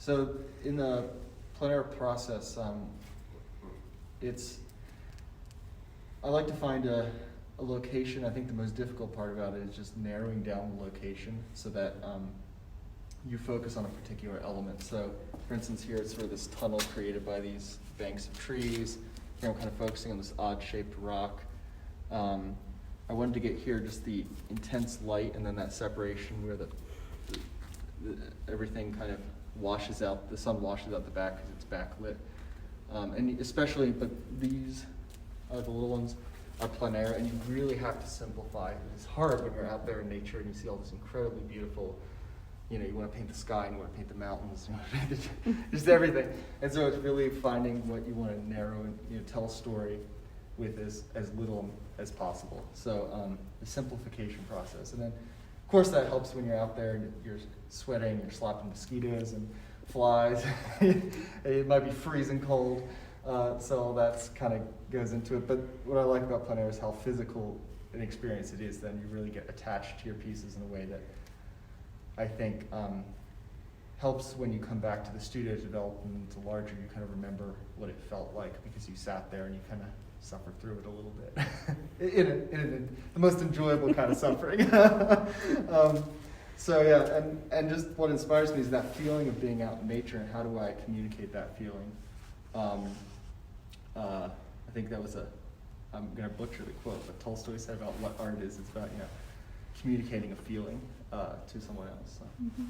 So in the plein air process, I like to find a location. I think the most difficult part about it is just narrowing down the location so that you focus on a particular element. So for instance here it's sort of this tunnel created by these banks of trees. Here I'm kind of focusing on this odd shaped rock. I wanted to get here just the intense light and then that separation where the everything kind of washes out, the sun washes out the back because it's backlit. And especially, but these are the little ones are plein air, and you really have to simplify. It's hard when you're out there in nature and you see all this incredibly beautiful, you want to paint the sky and you want to paint the mountains, you want to paint just everything. And so it's really finding what you want to narrow and tell a story with as little as possible. So the simplification process. And then of course that helps when you're out there and you're sweating, you're slapping mosquitoes and flies. It might be freezing cold. So all that kind of goes into it. But what I like about plein air is how physical an experience it is. Then you really get attached to your pieces in a way that I think helps when you come back to the studio to develop them into larger. You kind of remember what it felt like because you sat there and you kind of suffered through it a little bit in the most enjoyable kind of suffering. So yeah, and just what inspires me is that feeling of being out in nature and how do I communicate that feeling. I think that was I'm going to butcher the quote, but Tolstoy said about what art is. It's about communicating a feeling to someone else. So. Mm-hmm.